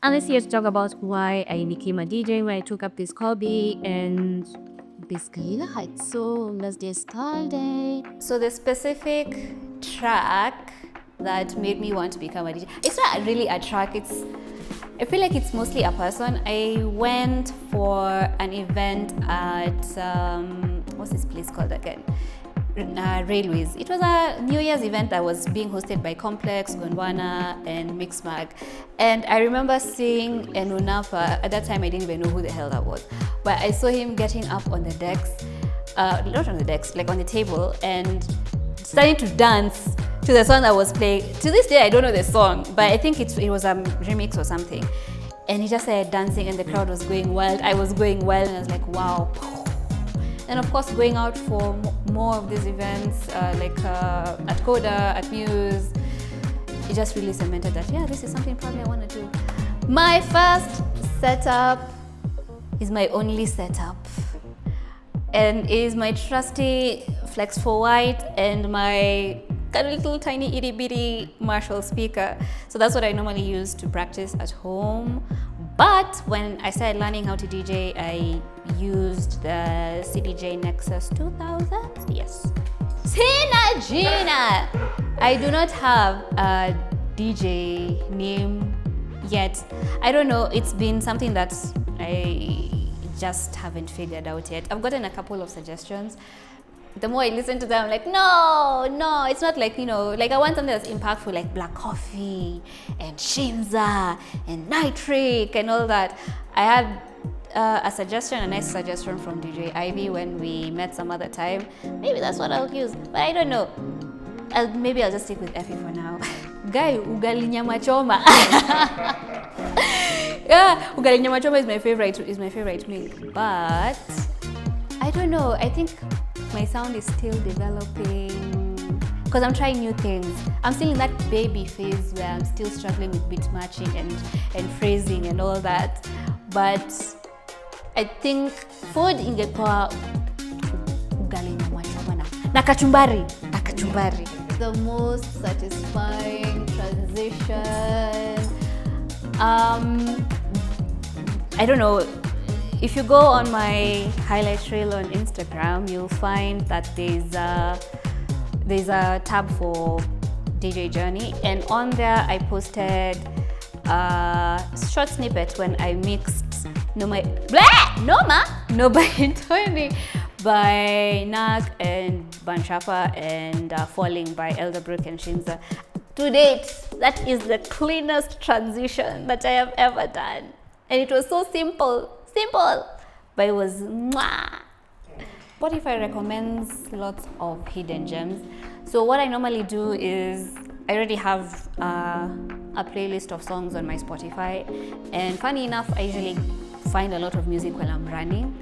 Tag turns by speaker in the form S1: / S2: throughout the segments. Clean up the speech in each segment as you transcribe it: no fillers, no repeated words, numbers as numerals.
S1: I'm just here to talk about why I became a DJ, why I took up this hobby, and basically that. So let's get started.
S2: So the specific track that made me want to become a DJ, it's not really a track, I feel like it's mostly a person. I went for an event at, what's this place called again? Railways. It was a New Year's event that was being hosted by Complex, Gondwana, and Mixmag. And I remember seeing Enunapa. At that time, I didn't even know who the hell that was. But I saw him getting up on the decks, not on the decks, like on the table, and starting to dance to the song that was playing. To this day, I don't know the song, but I think it was a remix or something. And he just started dancing, and the crowd was going wild. I was going wild, and I was like, wow. And of course, going out for more of these events, at Coda, at Muse, it just really cemented that, yeah, this is something probably I want to do. My first setup is my only setup. And it is my trusty Flex 4 White and my little tiny itty bitty Marshall speaker. So that's what I normally use to practice at home. But when I started learning how to DJ, I used the CDJ Nexus 2000. Yes. Tina Gina! I do not have a DJ name yet. I don't know. It's been something that I just haven't figured out yet. I've gotten a couple of suggestions. The more I listen to them, I'm like, no, it's not like, like I want something that's impactful, like Black Coffee and Shinza and Nitric and all that. I had a nice suggestion from DJ Ivy when we met some other time. Maybe that's what I'll use, but I don't know. Maybe I'll just stick with Effie for now. Guy, ugali nyama choma. Yeah, ugali nyama choma is my favorite meal, but I don't know. I think my sound is still developing because I'm trying new things. I'm still in that baby phase where I'm still struggling with beat matching and phrasing and all that. But I think food ingekuwa ugali nyama choma na kachumbari. The most satisfying transition. I don't know. If you go on my highlight reel on Instagram, you'll find that there's a tab for DJ Journey, and on there I posted a short snippet when I mixed No by Tony by Nag and Banchapa and Falling by Elderbrook and Shinza. To date, that is the cleanest transition that I have ever done, and it was so simple, but it was mwah. Spotify recommends lots of hidden gems. So what I normally do is I already have a playlist of songs on my Spotify, and funny enough, I usually find a lot of music while I'm running.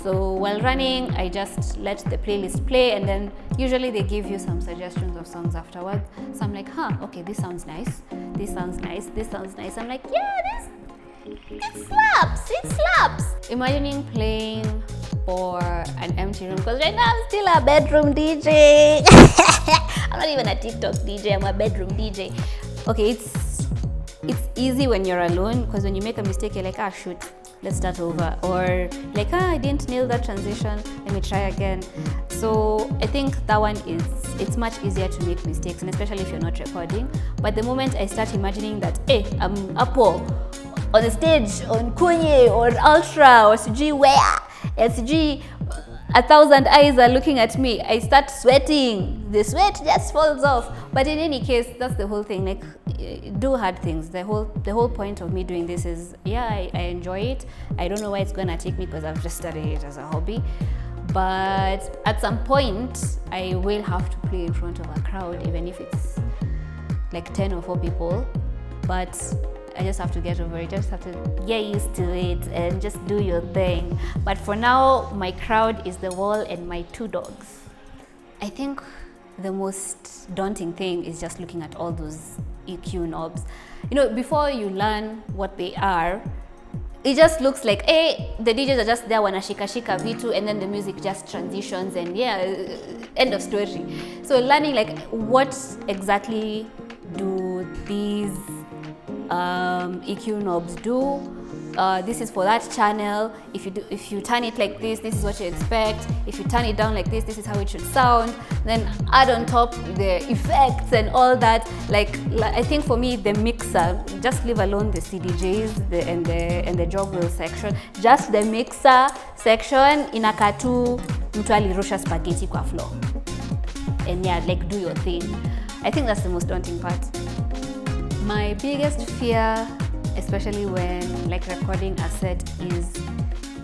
S2: So while running, I just let the playlist play, and then usually they give you some suggestions of songs afterwards. So I'm like, okay, this sounds nice. I'm like, yeah, it slaps. Imagining playing for an empty room, because right now I'm still a bedroom DJ. I'm not even a TikTok DJ, I'm a bedroom DJ. Okay, it's easy when you're alone, because when you make a mistake, you're like, shoot, let's start over. Or like, I didn't nail that transition, let me try again. So I think that one it's much easier to make mistakes, and especially if you're not recording. But the moment I start imagining that, I'm up on the stage, on Kunye or Ultra or CG where, and CG 1,000 eyes are looking at me, I start sweating. The sweat just falls off. But in any case, that's the whole thing. Like, do hard things. The whole point of me doing this is, I enjoy it. I don't know why it's gonna take me, because I've just studied it as a hobby. But at some point, I will have to play in front of a crowd, even if it's like 10 or 4 people. But I just have to get over it. I just have to get used to it and just do your thing. But for now, my crowd is the wall and my 2 dogs. I think the most daunting thing is just looking at all those EQ knobs. Before you learn what they are, it just looks like, the DJs are just there, wanashika vitu, and then the music just transitions, and end of story. So learning like what exactly do these EQ knobs do. This is for that channel. If you turn it like this is what you expect. If you turn it down like this is how it should sound. Then add on top the effects and all that. Like I think for me, the mixer, just leave alone the CDJs and the jog wheel section. Just the mixer section inakaa tu mtu alirusha spaghetti kwa floor. And yeah, like do your thing. I think that's the most daunting part. My biggest fear, especially when like recording a set, is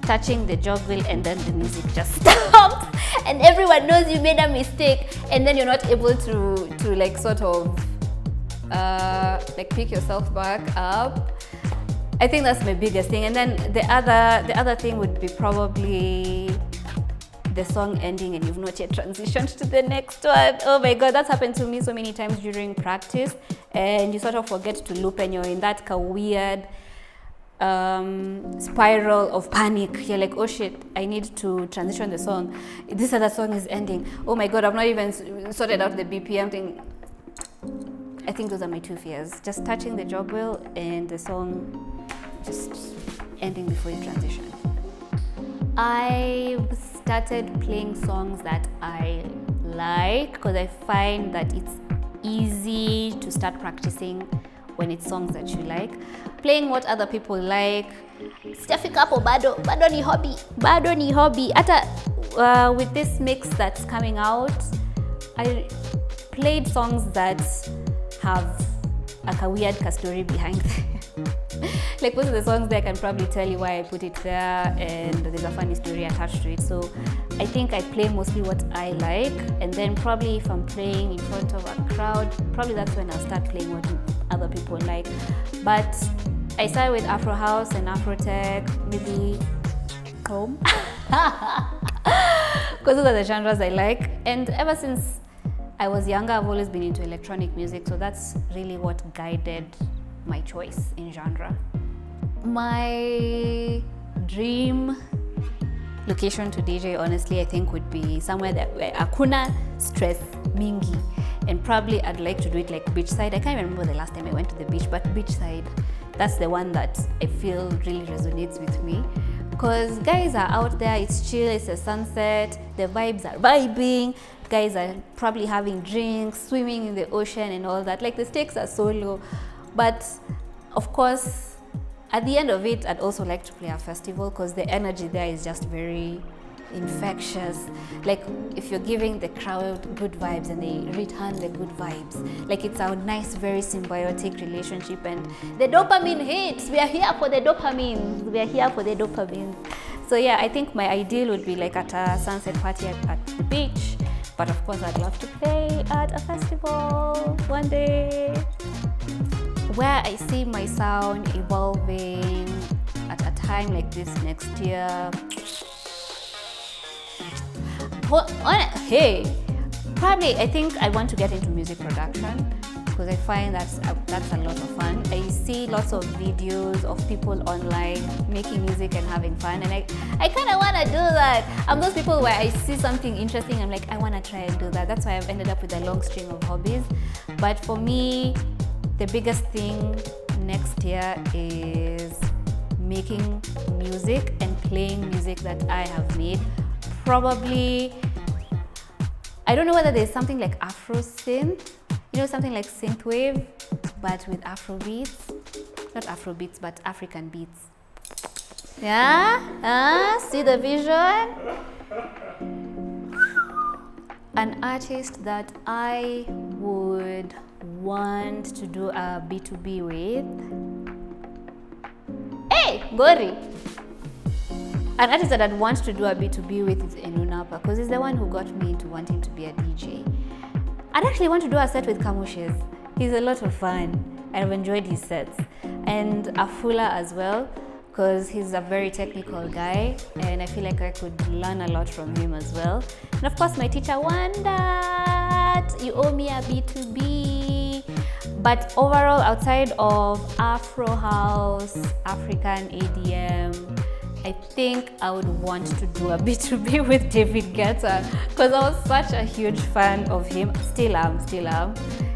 S2: touching the jog wheel and then the music just stops and everyone knows you made a mistake, and then you're not able to like sort of like pick yourself back up. I think that's my biggest thing. And then the other thing would be probably the song ending and you've not yet transitioned to the next one. Oh my god, that's happened to me so many times during practice, and you sort of forget to loop and you're in that weird spiral of panic. You're like, oh shit, I need to transition the song. This other song is ending. Oh my god, I've not even sorted out the BPM thing. I think those are my two fears. Just touching the jog wheel and the song just ending before you transition. I started playing songs that I like because I find that it's easy to start practicing when it's songs that you like. Playing what other people like, sijafikapo bado ni hobby. Hata with this mix that's coming out, I played songs that have a weird story behind them. Like most of the songs there, I can probably tell you why I put it there, and there's a funny story attached to it. So I think I play mostly what I like, and then probably if I'm playing in front of a crowd, probably that's when I'll start playing what other people like. But I started with Afro House and Afro Tech, maybe home, because those are the genres I like. And ever since I was younger, I've always been into electronic music, so that's really what guided my choice in genre. My dream location to DJ, honestly, I think would be somewhere where hakuna stress mingi, and probably I'd like to do it like beachside. I can't remember the last time I went to the beach, but beachside, that's the one that I feel really resonates with me, because guys are out there, it's chill, it's a sunset, the vibes are vibing, guys are probably having drinks, swimming in the ocean and all that. Like the stakes are so low. But of course, at the end of it, I'd also like to play a festival because the energy there is just very infectious. Like if you're giving the crowd good vibes and they return the good vibes, like it's a nice, very symbiotic relationship, and the dopamine hits. We are here for the dopamine. So yeah, I think my ideal would be like at a sunset party at the beach. But of course, I'd love to play at a festival one day. Where I see my sound evolving at a time like this next year. Hey, probably I think I want to get into music production because I find that's a lot of fun. I see lots of videos of people online making music and having fun, and I kind of want to do that. I'm those people where I see something interesting, I'm like, I want to try and do that. That's why I've ended up with a long string of hobbies. But for me, the biggest thing next year is making music and playing music that I have made. Probably, I don't know whether there's something like Afro synth, something like synthwave, but with Afro beats. Not Afro beats, but African beats. Yeah? See the vision? An artist that I would want to do a B2B with. Hey, Gori! An artist that I'd want to do a B2B with is Enunapa, because he's the one who got me into wanting to be a DJ. I'd actually want to do a set with Kamushes. He's a lot of fun, and I've enjoyed his sets. And Afula as well, because he's a very technical guy, and I feel like I could learn a lot from him as well. And of course, my teacher, Wanda, you owe me a B2B. But overall, outside of Afro House, African EDM, I think I would want to do a B2B with David Guetta because I was such a huge fan of him. Still am.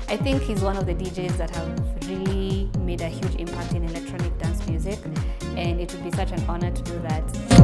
S2: I think he's one of the DJs that have really made a huge impact in electronic dance music, and it would be such an honor to do that.